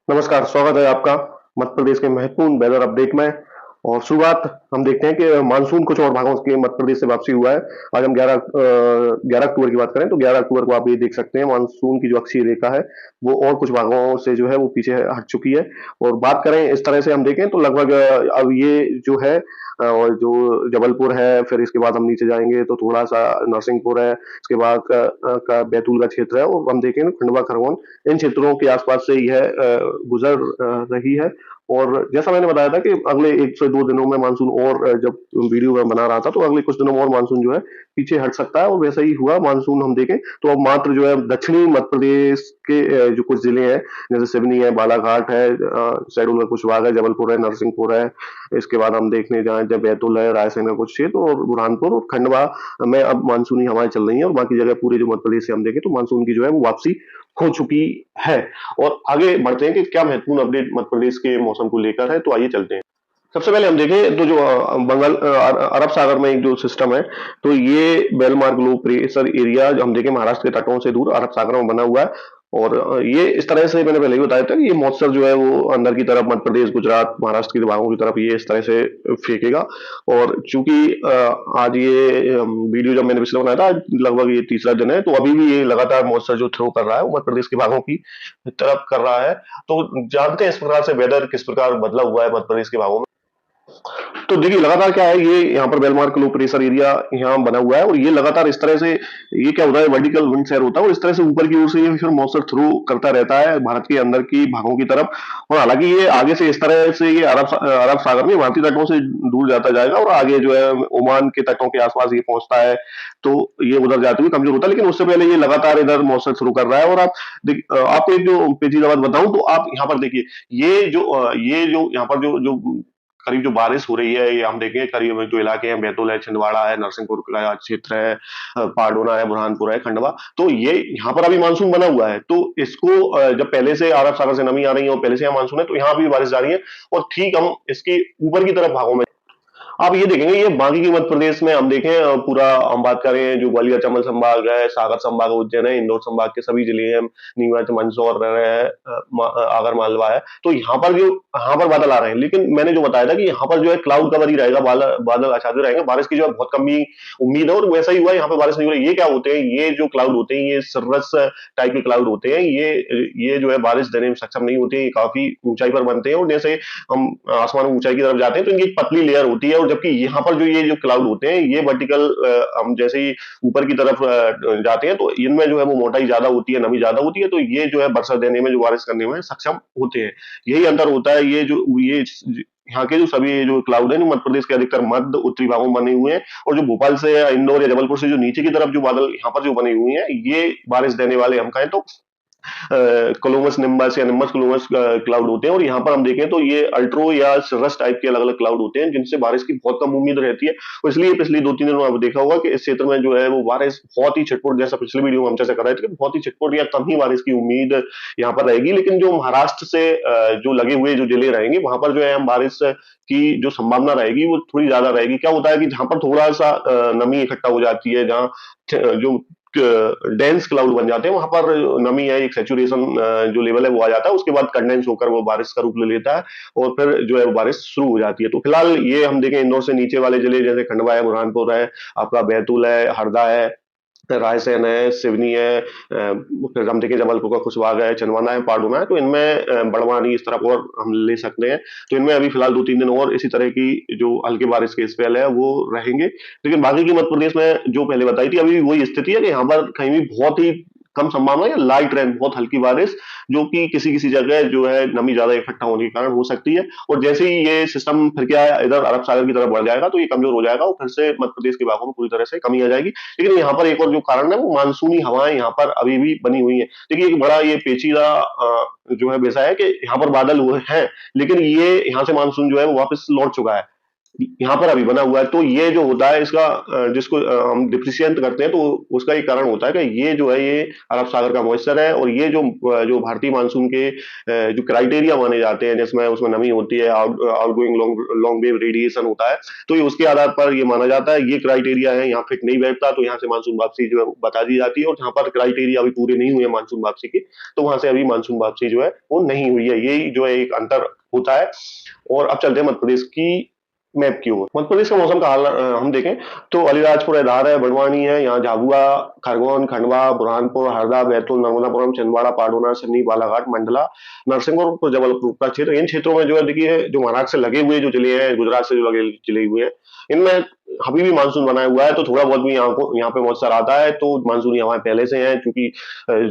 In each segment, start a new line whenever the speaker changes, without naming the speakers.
नमस्कार, स्वागत है आपका मध्य प्रदेश के महत्वपूर्ण वेदर अपडेट में। और शुरुआत हम देखते हैं कि मानसून कुछ और भागों के मध्य प्रदेश से वापसी हुआ है। आज हम 11 अक्टूबर की बात करें तो 11 अक्टूबर को आप ये देख सकते हैं मानसून की जो अक्षीय रेखा है वो और कुछ भागों से जो है वो पीछे हट चुकी है। और बात करें इस तरह से हम देखें तो लगभग अब ये जो है और जो जबलपुर है, फिर इसके बाद हम नीचे जाएंगे तो थोड़ा सा नरसिंहपुर है, इसके बाद का बैतूल का क्षेत्र है, और हम देखें तो खंडवा खरगोन इन क्षेत्रों के आसपास से यह गुजर रही है। और जैसा मैंने बताया था कि अगले 1 से 2 दिनों में मानसून और जब वीडियो में बना रहा था तो अगले कुछ दिनों में और मानसून जो है पीछे हट सकता है, और वैसा ही हुआ मानसून। हम देखें तो अब मात्र जो है दक्षिणी मध्य प्रदेश के जो कुछ जिले हैं जैसे सिवनी है, बालाघाट है, शहडोल का कुछ भाग है, जबलपुर है, नरसिंहपुर है, इसके बाद हम देखने जाएं जब बैतूल है, रायसेन का कुछ क्षेत्र और बुरहानपुर और खंडवा में अब मानसूनी हवाएं चल रही हैं, और बाकी जगह पूरे जो मध्य प्रदेश से हम देखें तो मानसून की जो है वो वापसी हो चुकी है। और आगे बढ़ते हैं कि क्या महत्वपूर्ण अपडेट मध्य प्रदेश के मौसम को लेकर है, तो आइए चलते हैं। सबसे पहले हम देखें तो जो अरब सागर में एक जो सिस्टम है, तो ये बेलमार्क लो प्रेशर एरिया जो हम देखें महाराष्ट्र के तटों से दूर अरब सागर में बना हुआ है। और ये इस तरह से मैंने पहले ही बताया था कि ये मॉइस्चर जो है वो अंदर की तरफ मध्य प्रदेश, गुजरात, महाराष्ट्र के भागों की तरफ ये इस तरह से फेंकेगा। और चूंकि आज ये वीडियो जब मैंने पिछले बनाया था, आज लगभग ये तीसरा दिन है, तो अभी भी ये लगातार मॉइस्चर जो थ्रो कर रहा है वो मध्य प्रदेश के भागों की तरफ कर रहा है। तो जानते हैं इस प्रकार से वेदर किस प्रकार बदला हुआ है मध्य प्रदेश के भागों में। तो देखिए लगातार क्या है, ये यहाँ पर बेलमार्क लो प्रेशर एरिया यहाँ बना हुआ है, और ये लगातार इस तरह से ये क्या होता है, वर्टिकल विंड शेयर होता है और इस तरह से ऊपर की ओर से ये फिर मॉइस्चर थ्रू करता रहता है भारत के अंदर की भागों की तरफ। और हालांकि ये आगे से इस तरह से ये अरब सागर में भारतीय तटों से दूर जाता जाएगा और आगे जो है ओमान के तटों के आसपास ये पहुंचता है, तो ये उधर जाते हुए कमजोर होता है। लेकिन उससे पहले ये लगातार इधर मॉइस्चर शुरू कर रहा है। और आप आपको एक जो पेचीदा बात बताऊं तो आप यहाँ पर देखिए, ये जो यहाँ पर जो जो करीब जो बारिश हो रही है, ये हम देखें करीब जो इलाके हैं, बैतूल है, छिंदवाड़ा है, नरसिंहपुर का क्षेत्र है, पारडोना है, बुरहानपुर है, खंडवा, तो ये यहाँ पर अभी मानसून बना हुआ है। तो इसको जब पहले से अरब सागर से नमी आ रही है और पहले से यहाँ मानसून है, तो यहाँ भी बारिश जा रही है। और ठीक हम इसके ऊपर की तरफ भागों में आप ये देखेंगे, ये बाकी के मध्य प्रदेश में हम देखें पूरा हम बात करें जो ग्वालियर चंबल संभाग है, सागर संभाग है, उज्जैन है, इंदौर संभाग के सभी जिले हैं, नीमच, मंदसौर है, आगर मालवा है, तो यहाँ पर बादल आ रहे हैं। लेकिन मैंने जो बताया था कि यहाँ पर जो है क्लाउड कवर ही रहेगा, बादल बादल आच्छादित रहेंगे, बारिश की जो है बहुत कम ही उम्मीद है। और वैसा ही हुआ, यहाँ पे बारिश नहीं हो रही। ये क्या होते हैं, ये जो क्लाउड होते हैं ये सर्रस टाइप के क्लाउड होते हैं, ये जो है बारिश देने में सक्षम नहीं होते हैं, ये काफी ऊंचाई पर बनते हैं, और जैसे हम आसमान में ऊंचाई की तरफ जाते हैं तो इनकी एक पतली लेयर होती है। और जबकि यहाँ पर जो ये जो क्लाउड होते हैं ये वर्टिकल, हम जैसे ही ऊपर की तरफ जाते हैं तो इनमें जो है वो मोटाई ज्यादा होती है, नमी ज्यादा होती है, तो ये जो है वर्षा देने में, जो बारिश करने में सक्षम होते हैं। यही अंतर होता है। ये यहाँ के जो सभी जो क्लाउड है, मध्य प्रदेश के अधिकतर मध्य उत्तरी भागों में बने हुए हैं, और जो भोपाल से या इंदौर या जबलपुर से जो नीचे की तरफ जो बादल यहाँ पर जो बने हुए हैं, ये बारिश देने वाले हम कहें तो कोलुमस निम्बस या निम्बस कोलुमस क्लाउड होते हैं। और यहाँ पर हम देखें तो ये अल्ट्रो या सरस टाइप के अलग अलग क्लाउड होते हैं, जिनसे बारिश की बहुत कम उम्मीद रहती है। और इसलिए पिछले 2-3 दिनों में आपने देखा होगा कि इस क्षेत्र में जो है वो बारिश बहुत ही छिटपुट, जैसा पिछले वीडियो में हम चर्चा कर रहे थे कि बहुत ही छिटपुट या कम ही बारिश की उम्मीद यहाँ पर रहेगी। लेकिन जो महाराष्ट्र से जो लगे हुए जो जिले रहेंगे वहां पर जो है हम बारिश की जो संभावना रहेगी वो थोड़ी ज्यादा रहेगी। क्या होता है कि जहां पर थोड़ा सा नमी इकट्ठा हो जाती है, जहाँ जो डेंस क्लाउड बन जाते हैं, वहां पर नमी है, एक सेचुरेशन जो लेवल है वो आ जाता है, उसके बाद कंडेंस होकर वो बारिश का रूप ले लेता है, और फिर जो है वो बारिश शुरू हो जाती है। तो फिलहाल ये हम देखें इंदौर से नीचे वाले जिले जैसे खंडवा है, बुरहानपुर है, आपका बैतूल है, हरदा है, रायसेन है, सिवनी है, फिर हम देखें जबलपुर का कुछ भाग है, चंदवाना है, पारडोना है, तो इनमें बड़वानी इस तरफ और हम ले सकते हैं। तो इनमें अभी फिलहाल 2-3 दिन और इसी तरह की जो हल्की बारिश के स्पेल है वो रहेंगे। लेकिन बाकी की मध्य प्रदेश में जो पहले बताई थी, अभी भी वही स्थिति है कि यहाँ पर कहीं भी बहुत ही कम संभावना है, या लाइट रेन, बहुत हल्की बारिश, जो कि किसी किसी जगह जो है नमी ज्यादा इकट्ठा होने के कारण हो सकती है। और जैसे ही ये सिस्टम फिर क्या है, इधर अरब सागर की तरफ बढ़ जाएगा तो ये कमजोर हो जाएगा और फिर से मध्य प्रदेश के भागों में पूरी तरह से कमी आ जाएगी। लेकिन यहाँ पर एक और जो कारण है वो मानसूनी हवाएं यहाँ पर अभी भी बनी हुई है। देखिए एक बड़ा ये पेचीदा जो है विषय है कि यहाँ पर बादल हुए हैं, लेकिन ये यहाँ से मानसून जो है वो वापस लौट चुका है। यहाँ पर अभी बना हुआ है। तो ये जो होता है इसका जिसको हम डिप्रिशिएंट करते हैं, तो उसका एक कारण होता है कि ये जो है ये अरब सागर का मॉइस्चर है, और ये जो भारतीय मानसून के जो क्राइटेरिया माने जाते हैं, जिसमें उसमें नमी होती है, outgoing long long wave radiation होता है, तो ये उसके आधार पर ये माना जाता है ये क्राइटेरिया है, यहाँ फिट नहीं बैठता तो यहाँ से मानसून वापसी जो है बता दी जाती है, और जहाँ पर क्राइटेरिया अभी पूरे नहीं हुए मानसून वापसी की, तो वहां से अभी मानसून वापसी जो है वो नहीं हुई है। यही जो है एक अंतर होता है। और अब चलते हैं मध्य प्रदेश की मैप की ओर। मध्य प्रदेश का मौसम का हाल हम देखें तो अलीराजपुर है, धार है, बड़वानी है, यहाँ झाबुआ, खरगोन, खंडवा, बुरहानपुर, हरदा, बैतूल, नर्मदापुरम, छिंदवाड़ा, पाडोना, सन्नी, बालाघाट, मंडला, नरसिंहपुर और जबलपुर का क्षेत्र, इन क्षेत्रों में जो है देखिए जो महाराष्ट्र से लगे हुए जो जिले हैं, गुजरात से जो लगे जिले हुए हैं, इनमें अभी भी मानसून बनाया हुआ है, तो थोड़ा बहुत भी यहाँ पे मौसम आता है, तो मानसूनी हवाएं पहले से हैं, क्योंकि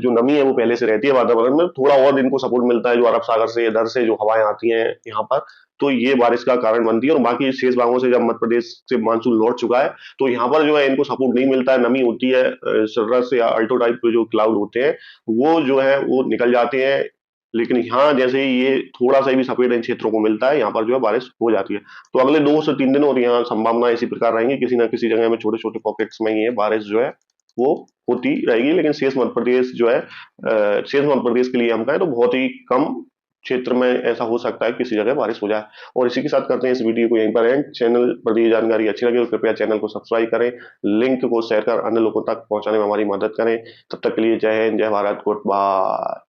जो नमी है वो पहले से रहती है वातावरण में, थोड़ा और इनको सपोर्ट मिलता है जो अरब सागर से इधर से जो हवाएं आती हैं यहाँ पर, तो ये बारिश का कारण बनती है। और बाकी शेष भागों से जब मध्य प्रदेश से मानसून लौट चुका है, तो यहाँ पर जो है इनको सपोर्ट नहीं मिलता है, नमी होती है, सर्रस या अल्टो टाइप के जो क्लाउड होते हैं वो जो है वो निकल जाते हैं। लेकिन यहाँ जैसे ही ये थोड़ा सा भी सफेद इन क्षेत्रों को मिलता है, यहाँ पर जो है बारिश हो जाती है। तो अगले 2 से 3 दिन और यहाँ संभावना इसी प्रकार रहेंगी, किसी ना किसी जगह में छोटे छोटे पॉकेट्स में ये बारिश जो है वो होती रहेगी। लेकिन शेष मध्य प्रदेश जो है शेष मध्य प्रदेश के लिए हम कहें तो बहुत ही कम क्षेत्र में ऐसा हो सकता है किसी जगह बारिश हो जाए। और इसी के साथ करते हैं इस वीडियो को यहीं पर एंड। चैनल पर दी जानकारी अच्छी लगे तो कृपया चैनल को सब्सक्राइब करें, लिंक को शेयर कर अन्य लोगों तक पहुंचाने में हमारी मदद करें। तब तक के लिए जय हिंद, जय भारत, गुड बाय।